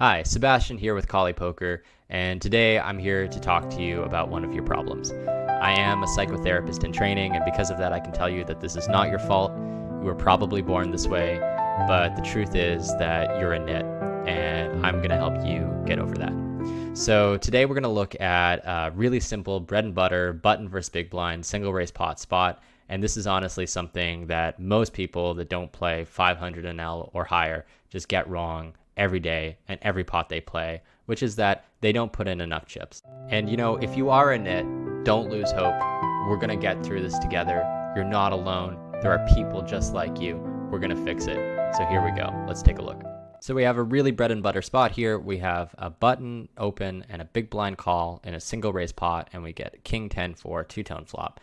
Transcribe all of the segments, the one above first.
Hi, Sebastian here with Colliepoker, and today I'm here to talk to you about one of your problems. I am a psychotherapist in training, and because of that, I can tell you that this is not your fault. You were probably born this way, but the truth is that you're a nit, and I'm going to help you get over that. So today we're going to look at a really simple bread and butter button versus big blind single raise pot spot. And this is honestly something that most people that don't play 500 NL or higher just get wrong every day and every pot they play, which is that they don't put in enough chips. And if you are a nit, don't lose hope. We're going to get through this together. You're not alone. There are people just like you. We're going to fix it. So here we go. Let's take a look. So we have a really bread and butter spot here. We have a button open and a big blind call in a single raise pot, and we get king 10 for two-tone flop.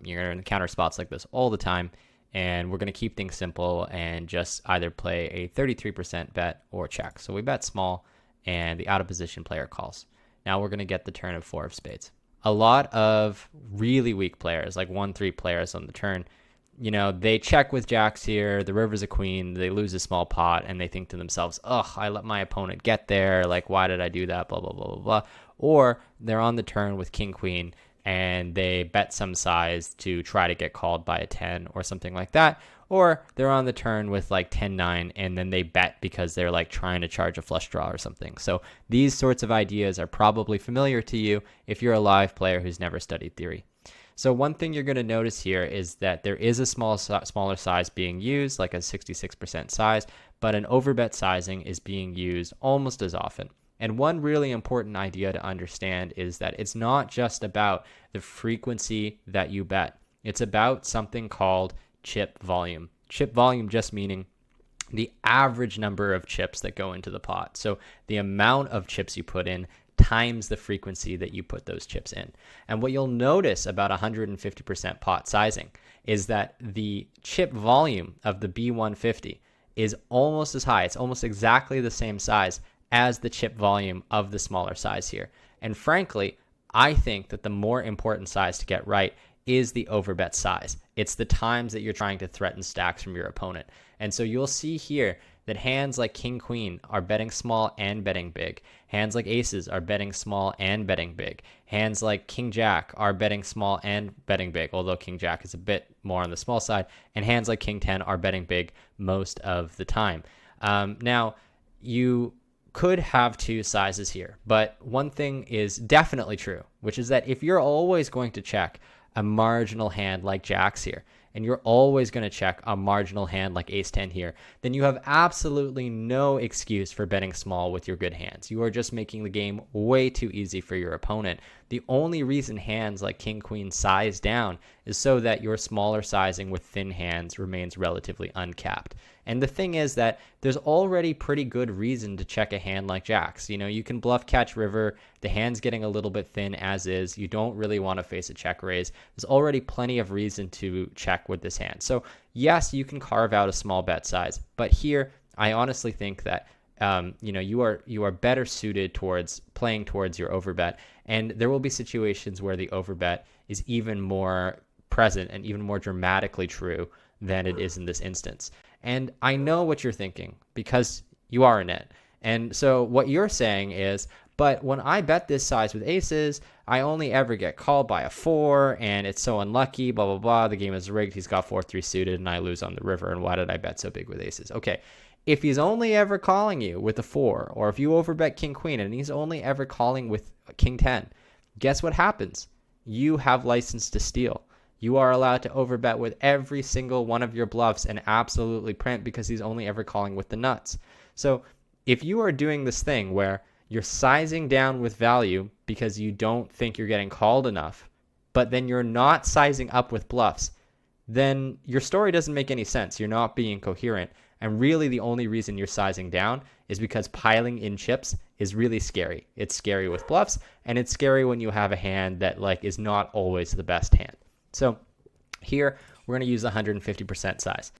You're going to encounter spots like this all the time, and we're going to keep things simple and just either play a 33% bet or check. So we bet small, and the out-of-position player calls. Now we're going to get the turn of 4 of spades. A lot of really weak players, like 1-3 players on the turn, they check with jacks here, the river's a queen, they lose a small pot, and they think to themselves, ugh, I let my opponent get there, like, why did I do that, blah, blah, blah, blah, blah. Or they're on the turn with king, queen, and they bet some size to try to get called by a 10 or something like that. Or they're on the turn with like 10-9, and then they bet because they're like trying to charge a flush draw or something. So these sorts of ideas are probably familiar to you if you're a live player who's never studied theory. So one thing you're going to notice here is that there is a smaller size being used, like a 66% size, but an overbet sizing is being used almost as often. And one really important idea to understand is that it's not just about the frequency that you bet. It's about something called chip volume. Chip volume just meaning the average number of chips that go into the pot. So the amount of chips you put in times the frequency that you put those chips in. And what you'll notice about 150% pot sizing is that the chip volume of the B150 is almost as high. It's almost exactly the same size as the chip volume of the smaller size here. And frankly, I think that the more important size to get right is the overbet size. It's the times that you're trying to threaten stacks from your opponent. And so you'll see here that hands like king queen are betting small and betting big. Hands like aces are betting small and betting big. Hands like king jack are betting small and betting big, although king jack is a bit more on the small side. And hands like king 10 are betting big most of the time. Now, you could have two sizes here, but one thing is definitely true, which is that if you're always going to check a marginal hand like jacks here, and you're always going to check a marginal hand like ace 10 here, then you have absolutely no excuse for betting small with your good hands. You are just making the game way too easy for your opponent. The only reason hands like king queen size down is so that your smaller sizing with thin hands remains relatively uncapped. And the thing is that there's already pretty good reason to check a hand like jacks. You can bluff catch river. The hand's getting a little bit thin as is. You don't really want to face a check raise. There's already plenty of reason to check with this hand. So yes, you can carve out a small bet size, but here I honestly think that you are better suited towards playing towards your overbet, and there will be situations where the overbet is even more present and even more dramatically true than it is in this instance. And I know what you're thinking because you are a nit. And so what you're saying is, but when I bet this size with aces, I only ever get called by a 4, and it's so unlucky, blah, blah, blah. The game is rigged. He's got 4-3 suited, and I lose on the river. And why did I bet so big with aces? Okay, if he's only ever calling you with a 4, or if you overbet king queen, and he's only ever calling with king 10, guess what happens? You have license to steal. You are allowed to overbet with every single one of your bluffs and absolutely print because he's only ever calling with the nuts. So if you are doing this thing where you're sizing down with value because you don't think you're getting called enough, but then you're not sizing up with bluffs, then your story doesn't make any sense. You're not being coherent. And really the only reason you're sizing down is because piling in chips is really scary. It's scary with bluffs, and it's scary when you have a hand that is not always the best hand. So here we're going to use 150% size.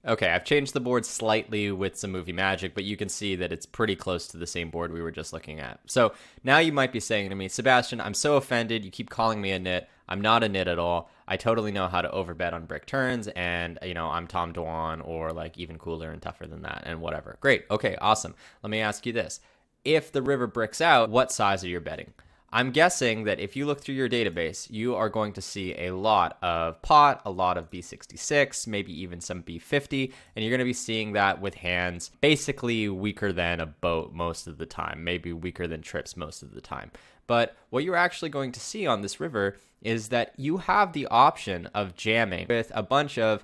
Okay, I've changed the board slightly with some movie magic, but you can see that it's pretty close to the same board we were just looking at. So now you might be saying to me, Sebastian, I'm so offended. You keep calling me a nit. I'm not a nit at all. I totally know how to overbet on brick turns, and I'm Tom Dwan or even cooler and tougher than that and whatever. Great. Okay, awesome. Let me ask you this. if the river bricks out, what size are you betting? I'm guessing that if you look through your database, you are going to see a lot of pot, a lot of B66, maybe even some B50, and you're going to be seeing that with hands basically weaker than a boat most of the time, maybe weaker than trips most of the time. But what you're actually going to see on this river is that you have the option of jamming with a bunch of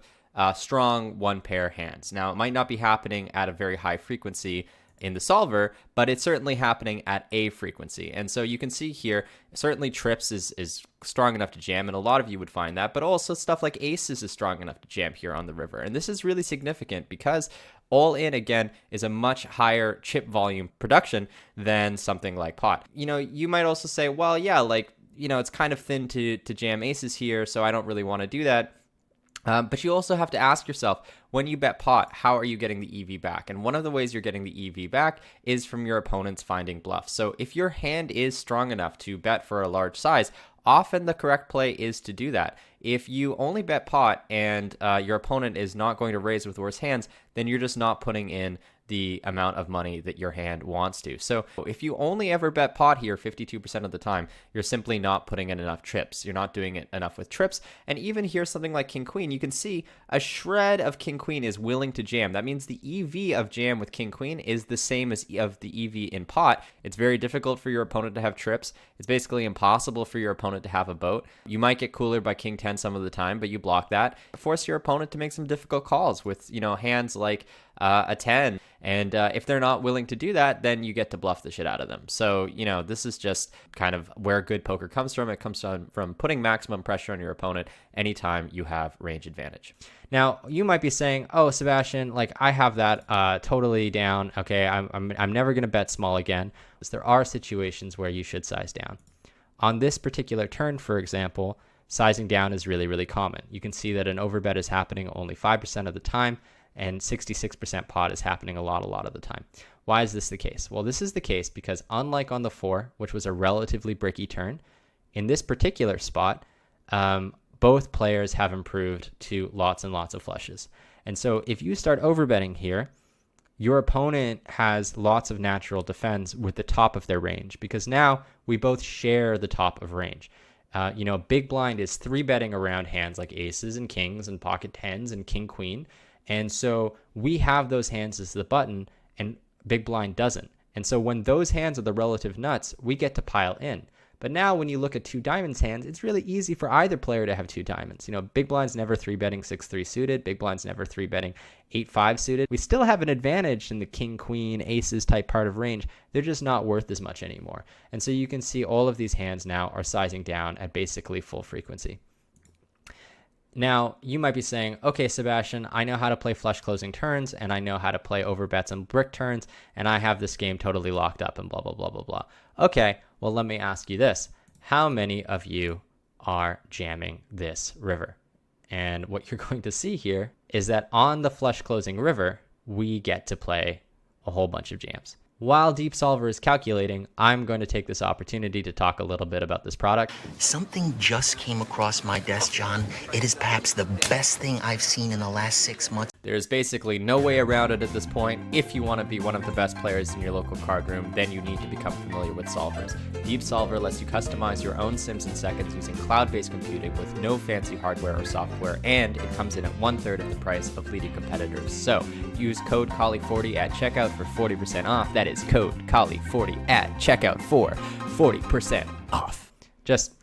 strong one pair hands. Now, it might not be happening at a very high frequency in the solver, but it's certainly happening at a frequency. And so you can see here, certainly trips is strong enough to jam, and a lot of you would find that, but also stuff like aces is strong enough to jam here on the river. And this is really significant because all in, again, is a much higher chip volume production than something like pot. You might also say, well, yeah, it's kind of thin to jam aces here, so I don't really want to do that. But you also have to ask yourself, when you bet pot, how are you getting the EV back? And one of the ways you're getting the EV back is from your opponents finding bluff. So if your hand is strong enough to bet for a large size, often the correct play is to do that. If you only bet pot and your opponent is not going to raise with worse hands, then you're just not putting in the amount of money that your hand wants to. So if you only ever bet pot here 52% of the time, you're simply not putting in enough trips. You're not doing it enough with trips. And even here, something like king queen, you can see a shred of king queen is willing to jam. That means the EV of jam with king queen is the same as of the EV in pot. It's very difficult for your opponent to have trips. It's basically impossible for your opponent to have a boat. You might get cooler by king 10 some of the time, but you block that. Force your opponent to make some difficult calls with, hands like a 10. And if they're not willing to do that, then you get to bluff the shit out of them. So, this is just kind of where good poker comes from. It comes from putting maximum pressure on your opponent anytime you have range advantage. Now, you might be saying, oh, Sebastian, I have that totally down. Okay, I'm never going to bet small again. There are situations where you should size down. On this particular turn, for example, sizing down is really, really common. You can see that an overbet is happening only 5% of the time, and 66% pot is happening a lot of the time. Why is this the case? Well, this is the case because unlike on the 4, which was a relatively bricky turn, in this particular spot, both players have improved to lots and lots of flushes. And so if you start overbetting here, your opponent has lots of natural defense with the top of their range because now we both share the top of range. Big blind is 3-betting around hands like aces and kings and pocket 10s and king queen. And so we have those hands as the button and big blind doesn't. And so when those hands are the relative nuts, we get to pile in. But now when you look at 2 diamonds hands, it's really easy for either player to have 2 diamonds. Big blind's never 3-betting 6-3 suited. Big blind's never 3-betting 8-5 suited. We still have an advantage in the king, queen, aces type part of range. They're just not worth as much anymore. And so you can see all of these hands now are sizing down at basically full frequency. Now, you might be saying, okay, Sebastian, I know how to play flush closing turns, and I know how to play overbets and brick turns, and I have this game totally locked up and blah, blah, blah, blah, blah. Okay, well, let me ask you this. How many of you are jamming this river? And what you're going to see here is that on the flush closing river, we get to play a whole bunch of jams. While Deep Solver is calculating, I'm going to take this opportunity to talk a little bit about this product. Something just came across my desk, John. It is perhaps the best thing I've seen in the last 6 months. There's basically no way around it at this point. If you want to be one of the best players in your local card room, then you need to become familiar with solvers. Deep Solver lets you customize your own sims in seconds using cloud-based computing with no fancy hardware or software, and it comes in at 1/3 of the price of leading competitors. So use code Collie40 at checkout for 40% off. That is code Collie40 at checkout for 40% off. Just,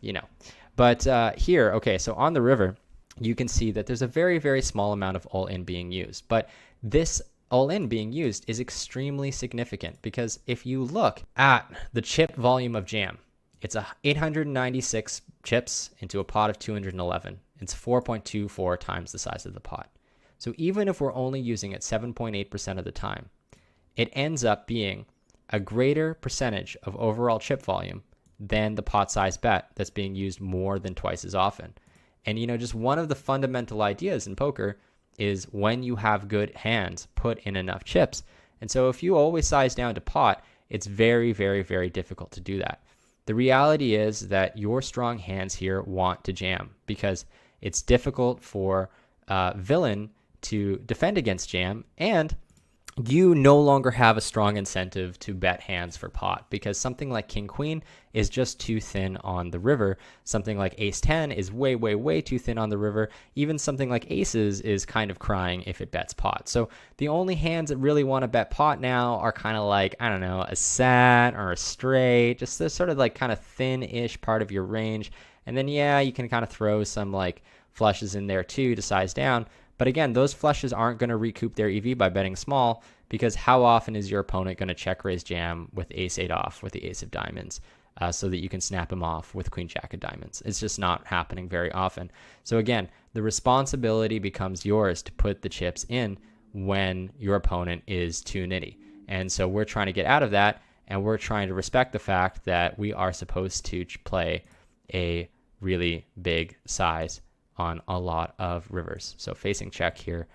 But here, okay, so on the river, you can see that there's a very, very small amount of all-in being used. But this all-in being used is extremely significant because if you look at the chip volume of jam, it's 896 chips into a pot of 211. It's 4.24 times the size of the pot. So even if we're only using it 7.8% of the time, it ends up being a greater percentage of overall chip volume than the pot size bet that's being used more than twice as often. And, just one of the fundamental ideas in poker is when you have good hands, put in enough chips. And so if you always size down to pot, it's very, very, very difficult to do that. The reality is that your strong hands here want to jam because it's difficult for villain to defend against jam. And you no longer have a strong incentive to bet hands for pot, because something like king queen is just too thin on the river. Something like ace 10 is way, way, way too thin on the river. Even something like aces is kind of crying if it bets pot. So the only hands that really want to bet pot now are kind of like, I don't know, a sat or a straight, just this sort of like kind of thin-ish part of your range. And then, yeah, you can kind of throw some like flushes in there too to size down. But again, those flushes aren't going to recoup their EV by betting small, because how often is your opponent going to check raise jam with ace 8 off with the ace of diamonds so that you can snap him off with queen jack of diamonds? It's just not happening very often. So again, the responsibility becomes yours to put the chips in when your opponent is too nitty. And so we're trying to get out of that, and we're trying to respect the fact that we are supposed to play a really big size on a lot of rivers. So facing check here,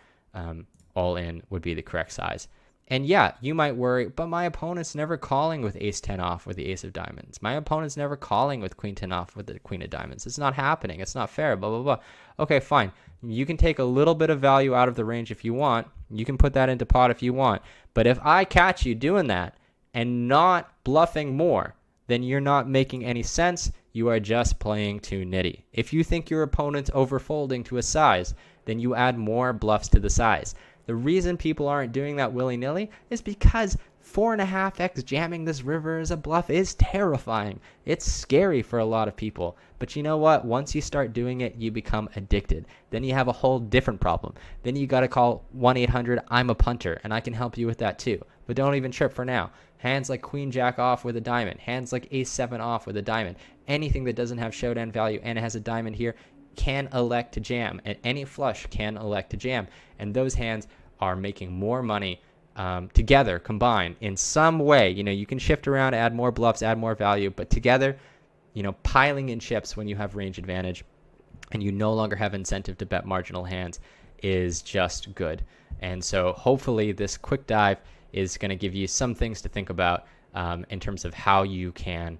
all in would be the correct size. And yeah, you might worry, but my opponent's never calling with ace 10 off with the ace of diamonds. My opponent's never calling with queen 10 off with the queen of diamonds. It's not happening. It's not fair, blah, blah, blah. Okay, fine. You can take a little bit of value out of the range if you want. You can put that into pot if you want. But if I catch you doing that and not bluffing more, then you're not making any sense. You are just playing too nitty. If you think your opponent's overfolding to a size, then you add more bluffs to the size. The reason people aren't doing that willy-nilly is because 4.5x jamming this river as a bluff is terrifying. It's scary for a lot of people. But you know what? Once you start doing it, you become addicted. Then you have a whole different problem. Then you got to call 1-800-I'm-a-punter, and I can help you with that too. But don't even trip for now. Hands like queen jack off with a diamond. Hands like ace 7 off with a diamond. Anything that doesn't have showdown value and it has a diamond here can elect to jam. And any flush can elect to jam. And those hands are making more money together, combined in some way. You can shift around, add more bluffs, add more value, but together, piling in chips when you have range advantage and you no longer have incentive to bet marginal hands is just good. And so hopefully this quick dive is going to give you some things to think about in terms of how you can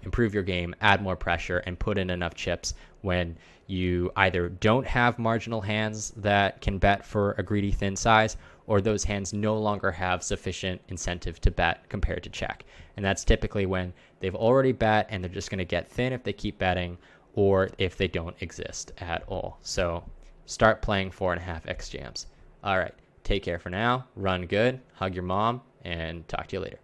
improve your game, add more pressure, and put in enough chips when you either don't have marginal hands that can bet for a greedy thin size, or those hands no longer have sufficient incentive to bet compared to check. And that's typically when they've already bet and they're just going to get thin if they keep betting, or if they don't exist at all. So start playing 4.5x jams. All right, take care for now. Run good, hug your mom, and talk to you later.